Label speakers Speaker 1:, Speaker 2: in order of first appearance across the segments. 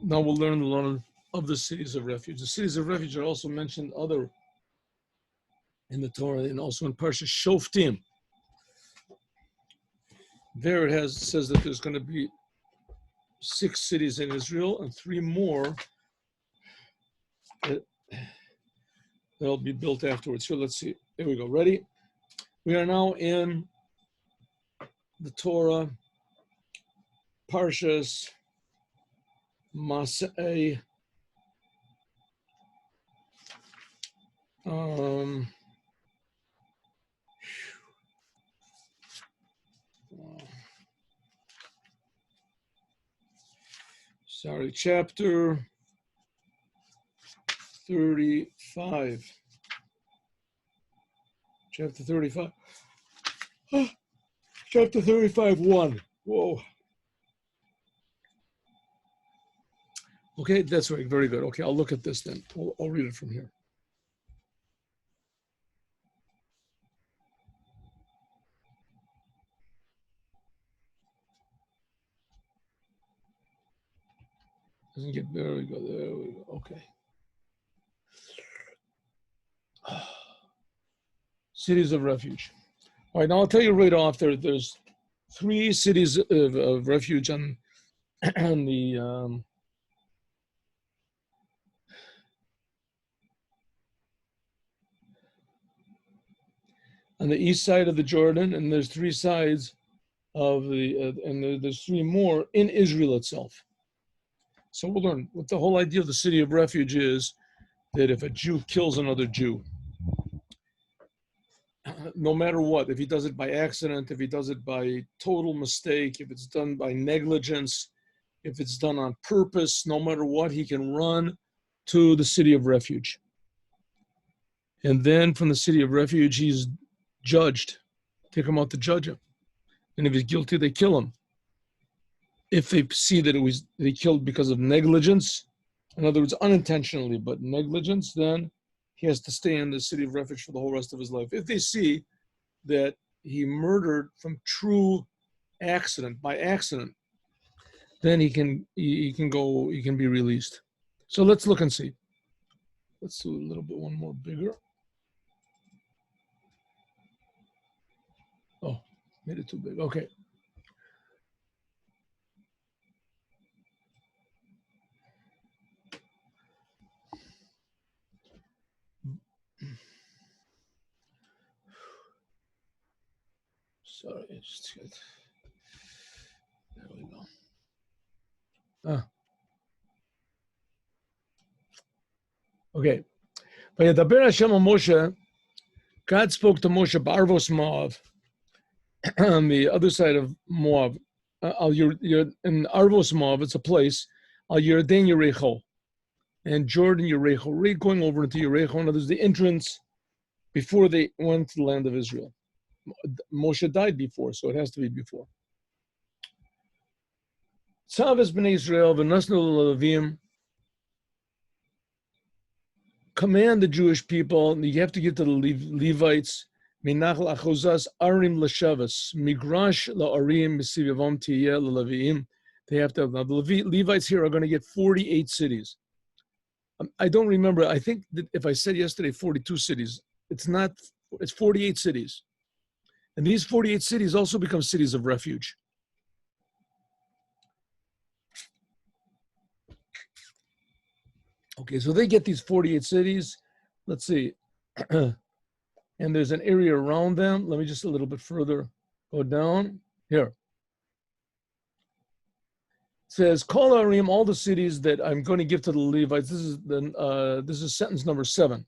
Speaker 1: now we'll learn a lot of the cities of refuge. The cities of refuge are also mentioned other in the Torah and also in Parshat Shoftim. There it says that there's going to be 6 cities in Israel and 3 more that'll be built afterwards. So let's see. Here we go. Ready? We are now in the Torah, Parshas Massei. Sorry, chapter 35. Chapter 35. Chapter 35, 1. Whoa. Okay, that's right. Very good. Okay, I'll look at this then. I'll read it from here. Doesn't get, there we go. There we go. Okay. Cities of refuge. All right, now I'll tell you right off there's 3 cities of refuge on the on the east side of the Jordan, and there's 3 sides of the and there's 3 more in Israel itself. So we'll learn what the whole idea of the city of refuge is, that if a Jew kills another Jew, no matter what, if he does it by accident, if he does it by total mistake, if it's done by negligence, if it's done on purpose, no matter what, he can run to the city of refuge. And then from the city of refuge, he's judged. Take him out to judge him. And if he's guilty, they kill him. If they see that he killed because of negligence, in other words, unintentionally, but negligence, then he has to stay in the city of refuge for the whole rest of his life. If they see that he murdered from true accident, by accident, then he can be released. So let's look and see. Let's do a little bit, one more bigger. Oh, made it too big. Okay. Sorry, there we go. Okay. God spoke to Moshe Barvos Moab on the other side of Moab. In Arvos Moab, it's a place, Al Yerden Yerecho, and Jordan Yerecho, right going over into Yerecho. And there's the entrance before they went to the land of Israel. Moshe died before, so it has to be before. Tzavas b'nei Israel v'nasnu l'Levim. Command the Jewish people, you have to get to the Levites, Minachal achozas arim l'shavas, migrash la'arim b'sivavam tiyeh l'leviim. They have to have, now the Levites here are going to get 48 cities. I don't remember, I think that if I said yesterday 42 cities, it's not, it's 48 cities. And these 48 cities also become cities of refuge. Okay, so they get these 48 cities. Let's see. And there's an area around them. Let me just a little bit further go down. Here. It says, Kol Arim, all the cities that I'm going to give to the Levites. This is sentence number 7.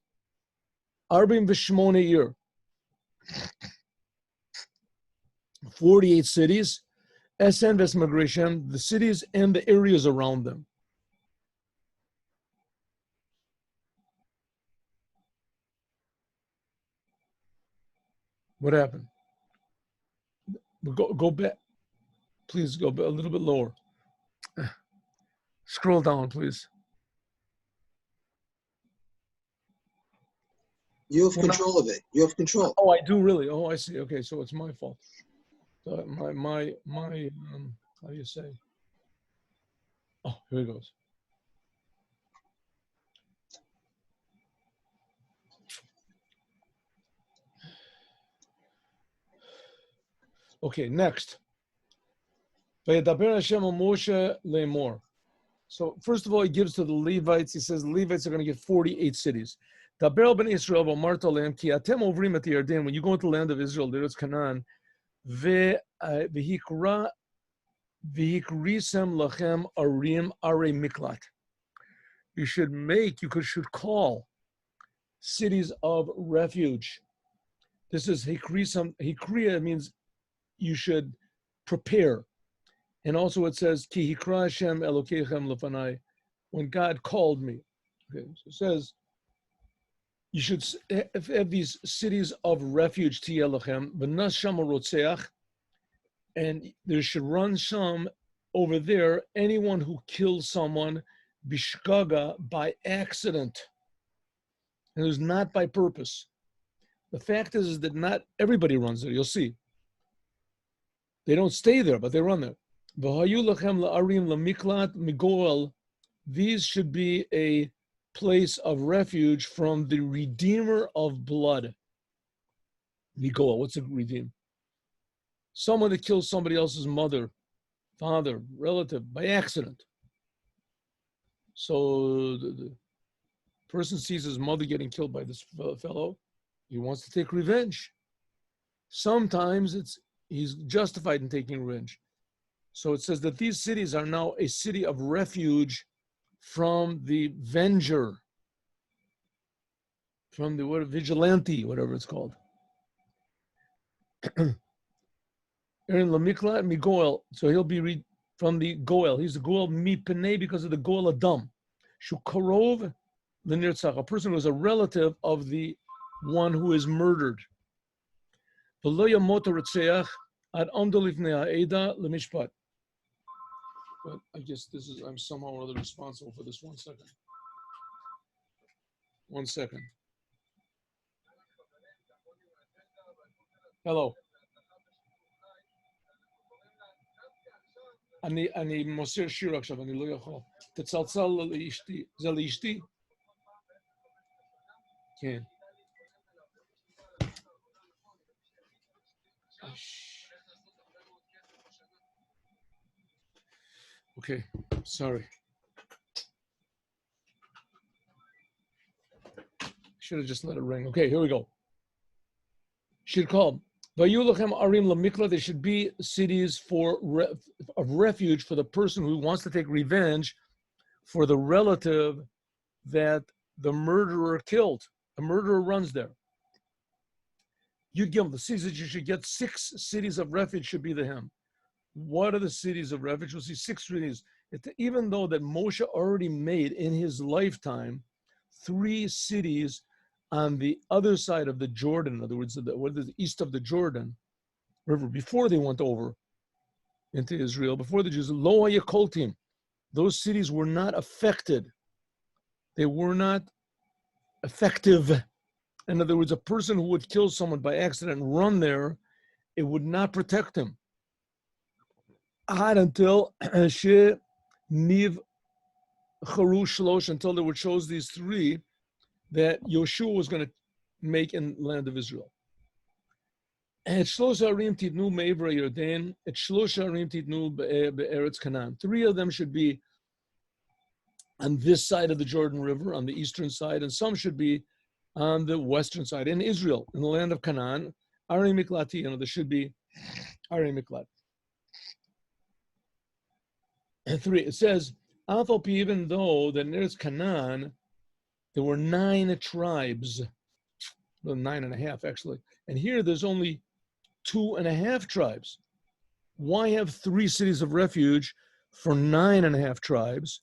Speaker 1: Arbim v'shmone ir. 48 cities. Esen v'smagreshem, the cities and the areas around them. What happened? Go back. Please go a little bit lower. Scroll down, please.
Speaker 2: You have control of it. You have control.
Speaker 1: Oh, I do really. Oh, I see. Okay, so it's my fault. My how do you say? Oh, here it goes. Okay, next. Vayedaber Hashem el Moshe le'emor. So first of all, he gives to the Levites. He says the Levites are going to get 48 cities. Daber ben Israel v'amarta lehem ki atem ovrim et Yarden. When you go into the land of Israel, there is Canaan. V'hikrisem lachem arim are miklat. You should call cities of refuge. This is hikrisem. Hikriya means you should prepare. And also it says, Ki hikra Hashem Elokeichem lefanai, when God called me. Okay, so it says, you should have these cities of refuge, Tiyelachem, v'nas sham rotzeach, and there should run some over there, anyone who kills someone, bishgaga, by accident. And it was not by purpose. The fact is that not everybody runs there, you'll see. They don't stay there, but they run there. These should be a place of refuge from the redeemer of blood. Migoel, what's a redeem? Someone that kills somebody else's mother, father, relative by accident. So the person sees his mother getting killed by this fellow. He wants to take revenge. Sometimes he's justified in taking revenge. So it says that these cities are now a city of refuge from the venger, from the vigilante, whatever it's called. Aaron Lamikla and Migoel, so he'll be from the Goel. He's the Goel Mipene because of the Goel Adam. Shukarov Lenirtzach, a person who is a relative of the one who is murdered. Veloya Motoritzeach ad Amdolifnei Ha'eda Lemishpat. But I guess I'm somehow or other responsible for this. 1 second. 1 second. Hello. אני מוסר שיר עכשיו, אני לא יכול. תצלצל לאשתי. זה לאשתי? כן. Okay, sorry. Should have just let it ring. Okay, here we go. Should call. Vayulachem arim lamikla. There should be cities of refuge for the person who wants to take revenge for the relative that the murderer killed. The murderer runs there. You'd give them the cities that you should get. 6 cities of refuge should be the him. What are the cities of refuge? We'll see 6 cities. Even though that Moshe already made in his lifetime 3 cities on the other side of the Jordan, in other words, the east of the Jordan River, before they went over into Israel, before the Jews, Lo Hayakoltim, those cities were not affected. They were not effective. In other words, a person who would kill someone by accident and run there, it would not protect him. Until Niv Charu Shlosh, until they were chose these 3 that Yoshua was going to make in the land of Israel. Et Shlosh Harim Tidnu Me'ivra Yarden, et Shlosh Harim Tidnu Be'eretz Canaan. 3 of them should be on this side of the Jordan River, on the eastern side, and some should be on the western side, in Israel, in the land of Canaan. Ari Miklati, there should be Ari Miklat. And 3, it says, even though that there's Canaan, there were 9 tribes, well, 9.5 actually, and here there's only 2.5 tribes. Why have 3 cities of refuge for 9.5 tribes?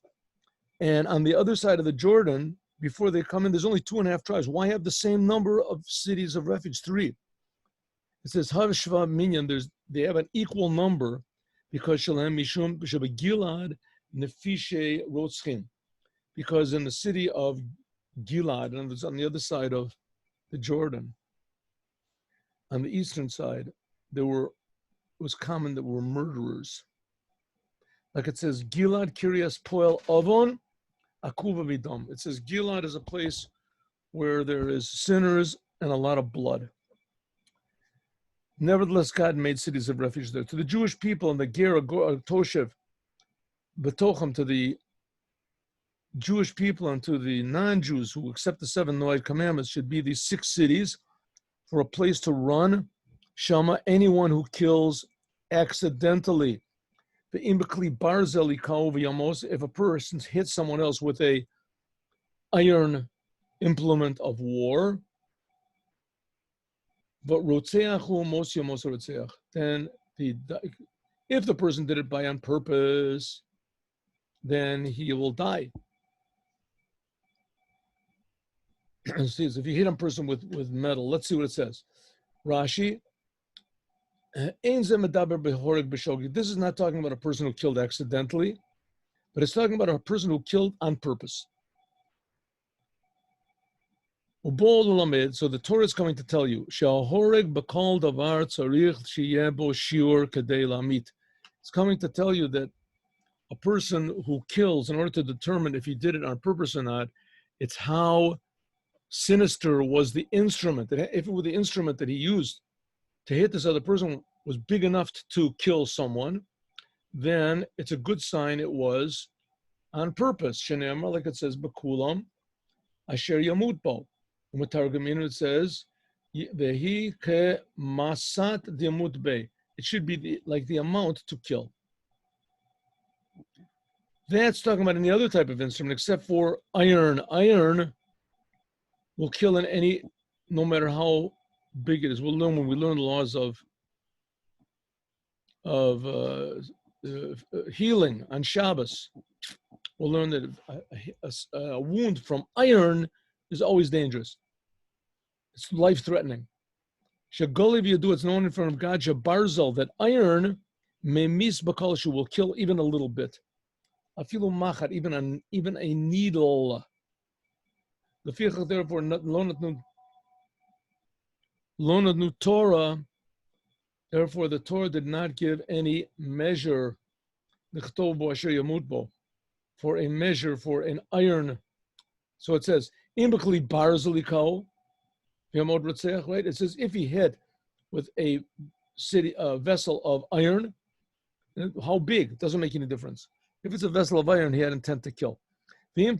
Speaker 1: And on the other side of the Jordan, before they come in, there's only 2.5 tribes. Why have the same number of cities of refuge? 3. It says, Hav Shva Minyan, they have an equal number, because Shalem Mishum Gilad Nefishe Rotzchim, because in the city of Gilad, and it's on the other side of the Jordan, on the eastern side, it was common that were murderers. Like it says, Gilad Kiryas Poel Avon Akuva Vidom. It says Gilad is a place where there is sinners and a lot of blood. Nevertheless, God made cities of refuge there. To the Jewish people and the Ger Toshev, Betocham, to the Jewish people and to the non-Jews who accept the 7 Noahide commandments, should be these 6 cities for a place to run. Shama, anyone who kills accidentally. If a person hits someone else with a iron implement of war, but then if the person did it by on purpose, then he will die. See, if you hit a person with metal, let's see what it says. Rashi, this is not talking about a person who killed accidentally, but it's talking about a person who killed on purpose. So the Torah is coming to tell you, it's coming to tell you that a person who kills, in order to determine if he did it on purpose or not, it's how sinister was the instrument. If it were the instrument that he used to hit this other person was big enough to kill someone, then it's a good sign it was on purpose. Shenemar, like it says, Bekulam, Asher Yamut Bo. In Targuminu it says, Vehi ke masat diamut be. It should be like the amount to kill. That's talking about any other type of instrument except for iron. Iron will kill in any, no matter how big it is. We'll learn when we learn the laws of healing on Shabbos. We'll learn that a wound from iron is always dangerous. It's life-threatening. Shagoliv Yadu, it's known in front of God, Shabarzel, that iron, memis bakalshu, will kill even a little bit. Afilu machat, even a needle. Therefore, Lonadnu Torah, therefore the Torah did not give any measure, for a measure for an iron. So it says, Imbakli barzelikao, right? It says if he hit with a vessel of iron, how big? It doesn't make any difference. If it's a vessel of iron, he had intent to kill. Maybe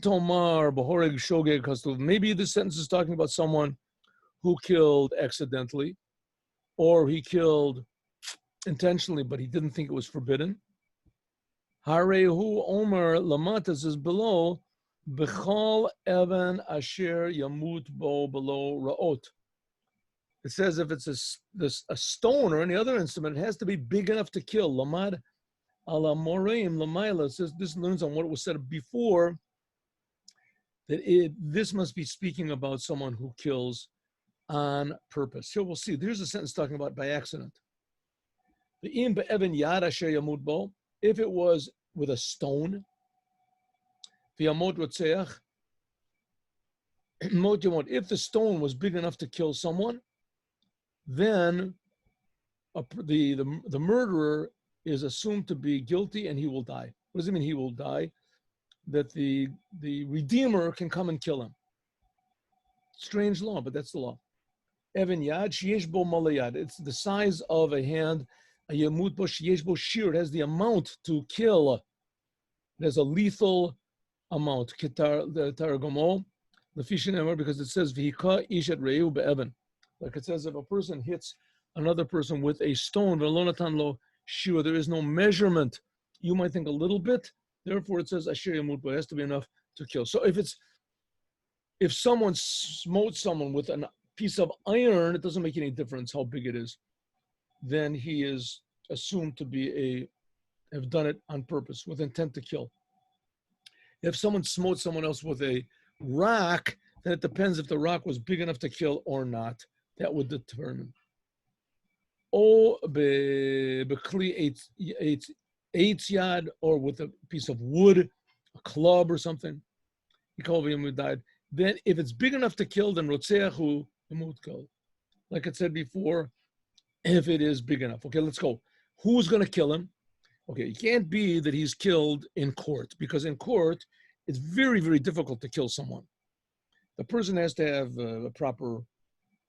Speaker 1: this sentence is talking about someone who killed accidentally, or he killed intentionally, but he didn't think it was forbidden. Harehu Omer Lamatas is below, Bechal Evan Asher Yamut Bo below Ra'ot. It says if it's a stone or any other instrument, it has to be big enough to kill. Lamad ala Moreim Lamaila says this learns on what was said before, that this must be speaking about someone who kills on purpose. Here we'll see. There's a sentence talking about by accident. The im be'evan yad asher yamut bo, if it was with a stone, v'yamot rotzeach, if the stone was big enough to kill someone, then the murderer is assumed to be guilty and he will die. What does it mean he will die? That the Redeemer can come and kill him. Strange law, but that's the law. Evan yad sheyesh bo malayad. It's the size of a hand. A yamut bo sheyesh bo shir. It has the amount to kill. It has a lethal amount. Kitar the taragomol lefishin emer, because it says v'hika ish et reu be'evan. Like it says, if a person hits another person with a stone, v'lo lo shir, there is no measurement. You might think a little bit. Therefore, it says asher yamut bo. It has to be enough to kill. So if someone smote someone with a piece of iron, it doesn't make any difference how big it is. Then he is assumed to have done it on purpose with intent to kill. If someone smote someone else with a rock, then it depends if the rock was big enough to kill or not. That would determine. Or bekli eitz yad, or with a piece of wood, a club or something. He called him who died. Then if it's big enough to kill, then rotzeahu yamut kol. Like it said before, if it is big enough. Okay, let's go. Who's going to kill him? Okay, it can't be that he's killed in court, because in court, it's very, very difficult to kill someone. The person has to have a proper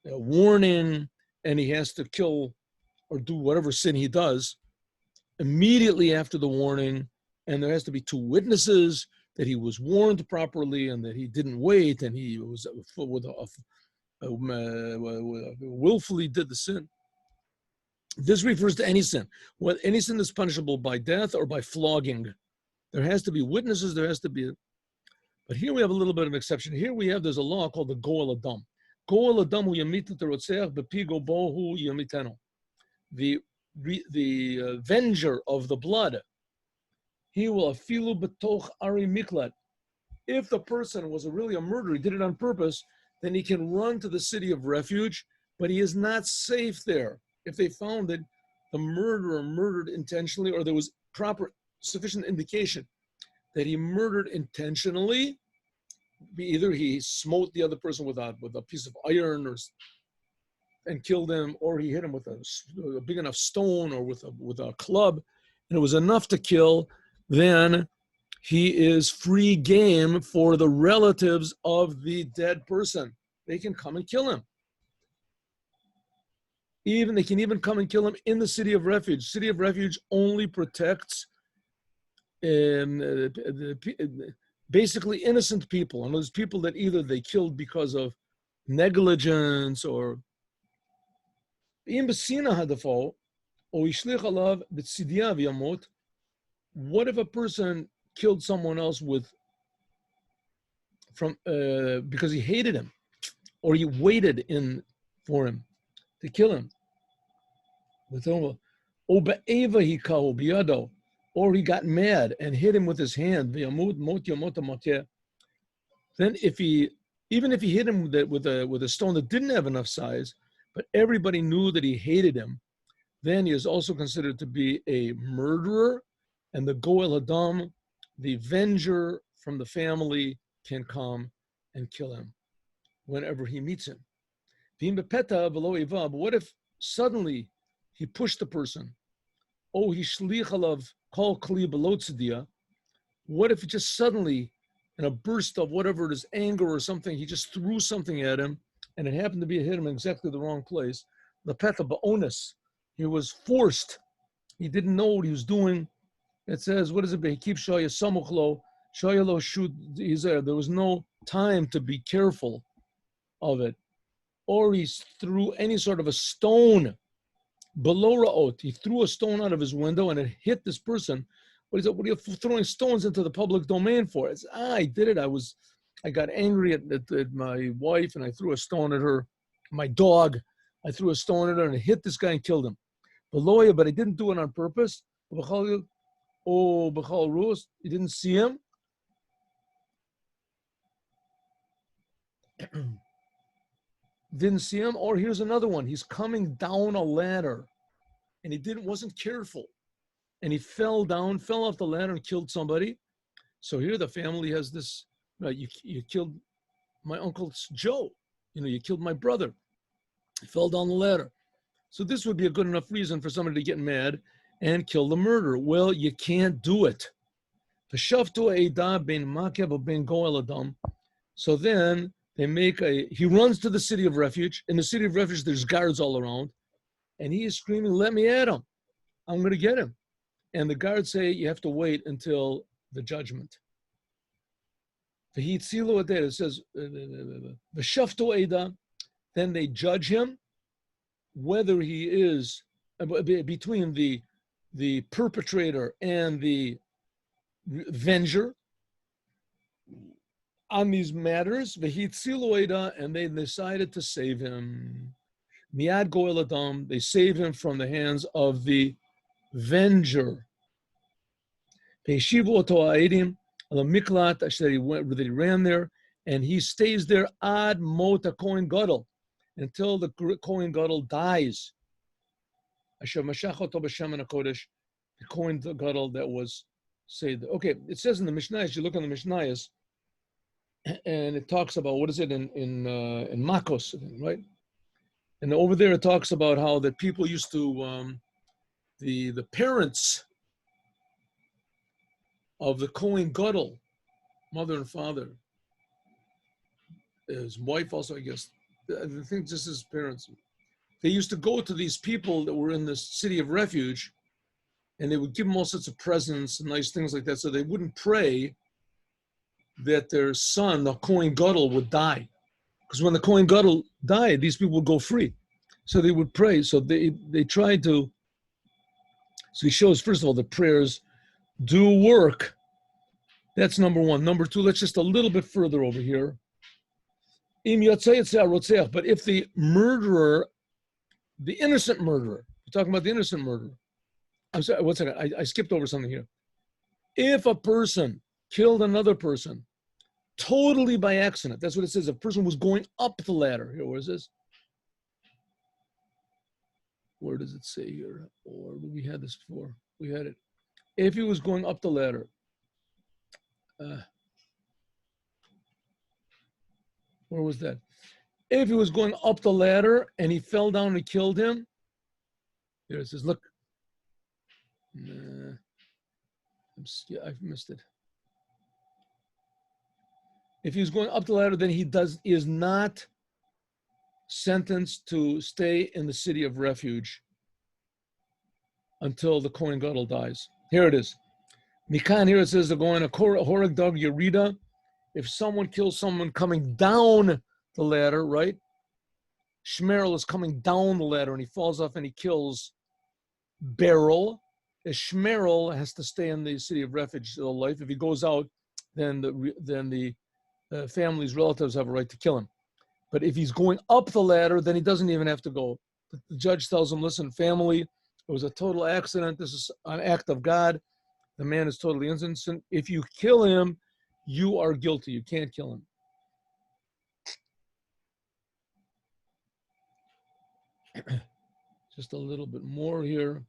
Speaker 1: warning, and he has to kill or do whatever sin he does immediately after the warning, and there has to be two witnesses that he was warned properly and that he didn't wait and he was willfully did the sin. This refers to any sin. Well, any sin is punishable by death or by flogging. There has to be witnesses, there has to be... But here we have a little bit of an exception. Here there's a law called the Goel Adam. Goel Adam hu yamit et harotzeach bepigo bo hu yamitenu. The avenger of the blood, he will afilu betoch ari miklat. If the person was really a murderer, he did it on purpose, then he can run to the city of refuge, but he is not safe there. If they found that the murderer murdered intentionally, or there was sufficient indication that he murdered intentionally, either he smote the other person with a piece of iron and killed him, or he hit him with a big enough stone or with a club, and it was enough to kill, then he is free game for the relatives of the dead person. They can come and kill him. They can even come and kill him in the city of refuge. City of refuge only protects basically innocent people. And those people that either they killed because of negligence or what if a person killed someone else because he hated him, or he waited for him to kill him? Or he got mad and hit him with his hand. Then even if he hit him with a stone that didn't have enough size, but everybody knew that he hated him, then he is also considered to be a murderer, and the Goel Adam, the avenger from the family, can come and kill him whenever he meets him. But what if suddenly he pushed the person? Oh, he shlich alav kol kli below tzediyah. What if just suddenly, in a burst of whatever it is, anger or something, he just threw something at him, and it happened to hit him in exactly the wrong place? The peta ba'onus, he was forced. He didn't know what he was doing. It says, what is it? He keeps shaya samuchlo, shaya lo shoot. There was no time to be careful of it. Or he threw any sort of a stone below ra'ot. He threw a stone out of his window and it hit this person. What are you throwing stones into the public domain for? It's, I did it. I got angry at my wife and I threw a stone at her. My dog, I threw a stone at her and it hit this guy and killed him. Below, but I didn't do it on purpose. Oh, B'chal Rus, you didn't see him? Didn't see him? Or here's another one. He's coming down a ladder and he wasn't careful. And he fell off the ladder and killed somebody. So here the family has this, you killed my Uncle Joe. You killed my brother. He fell down the ladder. So this would be a good enough reason for somebody to get mad and kill the murderer. Well, you can't do it. So then he runs to the city of refuge. In the city of refuge, there's guards all around. And he is screaming, let me at him. I'm going to get him. And the guards say, you have to wait until the judgment. It says, then they judge him, whether he is between the perpetrator and the avenger on these matters, and they decided to save him. Miad Goel Adam, they save him from the hands of the avenger. Yeshiva Ohr Tmimim, the miklat that he ran there, and he stays there ad mot Kohen Gadol, until the Kohen Gadol dies. Asher Mashachoto b'Shem HaKodesh, the Kohen Gadol that was saved. Okay, it says in the Mishnayos, you look on the Mishnayos, and it talks about, what is it in Makos, right? And over there it talks about how that people used to, the parents of the Kohen Gadol, mother and father, his wife also, I guess, I think just his parents, they used to go to these people that were in the city of refuge, and they would give them all sorts of presents and nice things like that, so they wouldn't pray that their son, the Kohen Gadol, would die. Because when the Kohen Gadol died, these people would go free. So they would pray. So they tried to, so he shows, first of all, the prayers do work. That's number one. Number two, let's just a little bit further over here. But if the murderer, the innocent murderer, we're talking about the innocent murderer. I'm sorry, one second, I skipped over something here. If a person killed another person totally by accident, that's what it says. A person was going up the ladder. Here, where is this? Where does it say here? Or we had this before. We had it. If he was going up the ladder, where was that? If he was going up the ladder and he fell down and killed him, here it says, look. I've missed it. If he was going up the ladder, then he is not sentenced to stay in the city of refuge until the Kohen Gadol dies. Here it is. Mikan, here it says they're going to Horeg Dag Yerida. If someone kills someone coming down the ladder, right? Shmerel is coming down the ladder and he falls off and he kills Beryl. A Shmerel has to stay in the city of refuge till life. If he goes out, then the family's relatives have a right to kill him. But if he's going up the ladder, then he doesn't even have to go. The judge tells him, listen, family, it was a total accident. This is an act of God. The man is totally innocent. If you kill him, you are guilty. You can't kill him. Just a little bit more here.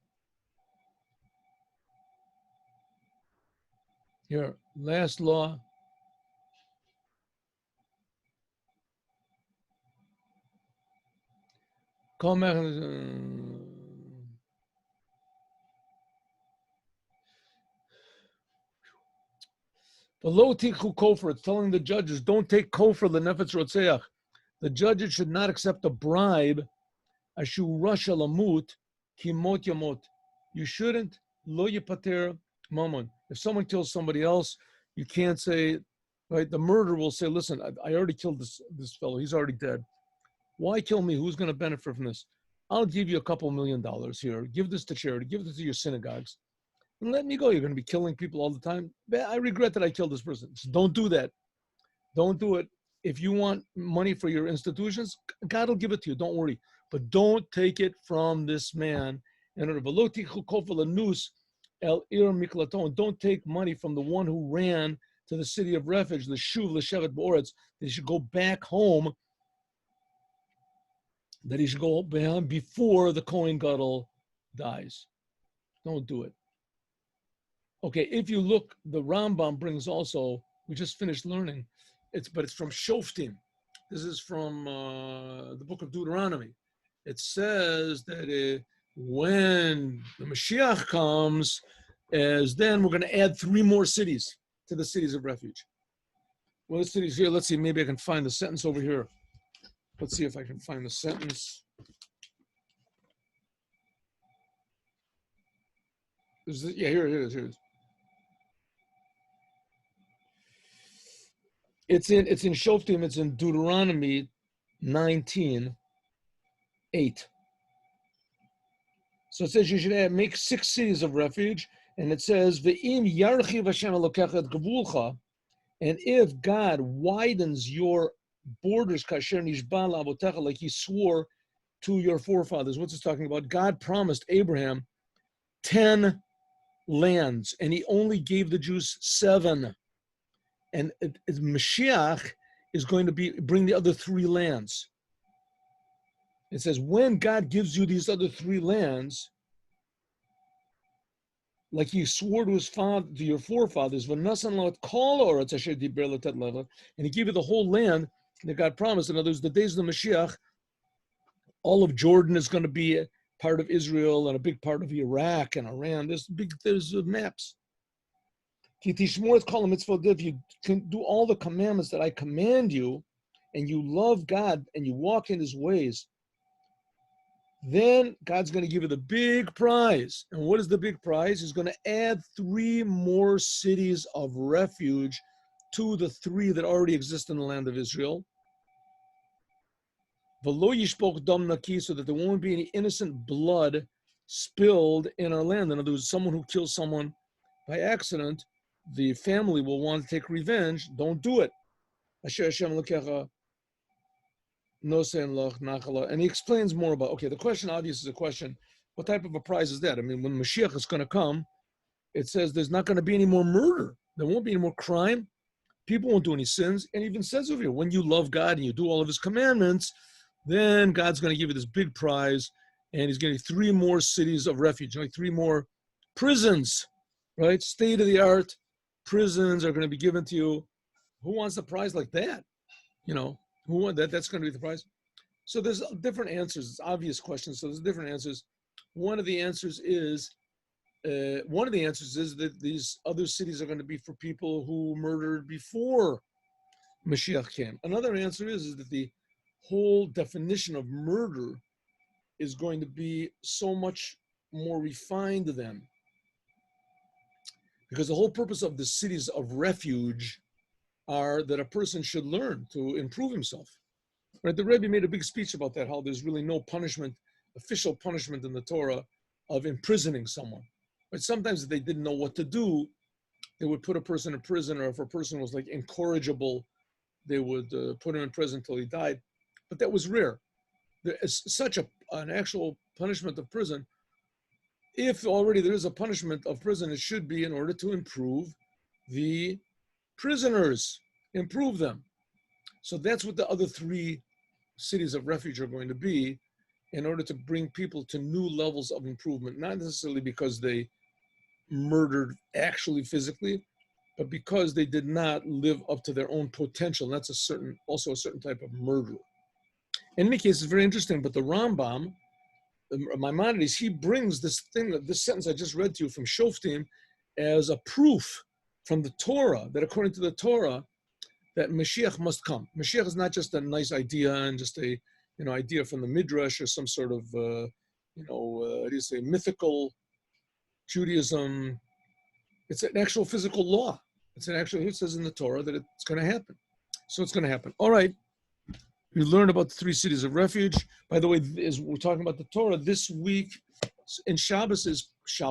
Speaker 1: Here, last law. Below tichu kofar, it's telling the judges, don't take kofar lenefetz rotzeach. The judges should not accept a bribe. Ashu rasha lamut kimot yamot. You shouldn't lo yipater mamon. If someone kills somebody else, you can't say, right? The murderer will say, listen, I already killed this fellow. He's already dead. Why kill me? Who's going to benefit from this? I'll give you a couple $1 million here. Give this to charity. Give this to your synagogues. And let me go. You're going to be killing people all the time. I regret that I killed this person. So don't do that. Don't do it. If you want money for your institutions, God will give it to you. Don't worry. But don't take it from this man. And don't take money from the one who ran to the city of refuge, the shuv l'shevet ba'oretz. They should go back home. That he should go behind before the Kohen Gadol dies. Don't do it. Okay, if you look, the Rambam brings also, we just finished learning, but it's from Shoftim. This is from the book of Deuteronomy. It says that when the Mashiach comes, then we're going to add 3 more cities to the cities of refuge. Well, the cities here, let's see, maybe I can find the sentence over here. Let's see if I can find the sentence. Yeah, here it is. It's in Shoftim. It's in Deuteronomy 19:8. So it says you should make 6 cities of refuge, and it says ve'im yarchiv Hashem elokechet gevulcha, and if God widens your borders, kasher nishba la'avotecha, like he swore to your forefathers. What's this talking about? God promised Abraham 10 lands, and he only gave the Jews 7. And Mashiach is going to bring the other 3 lands. It says, when God gives you these other 3 lands, like he swore to your forefathers, and he gave you the whole land that God promised. In other words, the days of the Mashiach, all of Jordan is going to be a part of Israel and a big part of Iraq and Iran. There's maps. If you can do all the commandments that I command you, and you love God and you walk in his ways, then God's going to give you the big prize. And what is the big prize? He's going to add 3 more cities of refuge to the 3 that already exist in the land of Israel. V'lo yishpok dam naki, so that there won't be any innocent blood spilled in our land. In other words, someone who kills someone by accident, the family will want to take revenge. Don't do it. Asher Hashem Elokecha nosein loch nachala. And he explains more about, okay, the question obviously is a question, what type of a prize is that? I mean, when Mashiach is going to come, it says there's not going to be any more murder. There won't be any more crime. People won't do any sins. And even says over here, when you love God and you do all of his commandments, then God's going to give you this big prize, and he's going to give 3 more cities of refuge, like 3 more prisons, right? State-of-the-art prisons are going to be given to you. Who wants a prize like that? You know, who wants that? That's going to be the prize. So there's different answers. It's obvious questions. So there's different answers. One of the answers is that these other cities are going to be for people who murdered before Mashiach came. Another answer is that the whole definition of murder is going to be so much more refined then. Because the whole purpose of the cities of refuge are that a person should learn to improve himself. Right? The Rebbe made a big speech about that, how there's really no punishment, official punishment in the Torah of imprisoning someone. But sometimes if they didn't know what to do, they would put a person in prison, or if a person was like incorrigible, they would put him in prison until he died. But that was rare. There is such an actual punishment of prison. If already there is a punishment of prison, it should be in order to improve the prisoners, improve them. So that's what the other 3 cities of refuge are going to be, in order to bring people to new levels of improvement, not necessarily because they murdered actually physically, but because they did not live up to their own potential. That's also a certain type of murder. In any case, it's very interesting, but the Rambam, Maimonides, he brings this sentence I just read to you from Shoftim as a proof from the Torah, that according to the Torah, that Mashiach must come. Mashiach is not just a nice idea and just a idea from the Midrash or some sort of mythical Judaism. It's an actual physical law. It says in the Torah that it's going to happen. So it's going to happen. All right. We learned about the 3 cities of refuge. By the way, as we're talking about the Torah, this week in Shabbos is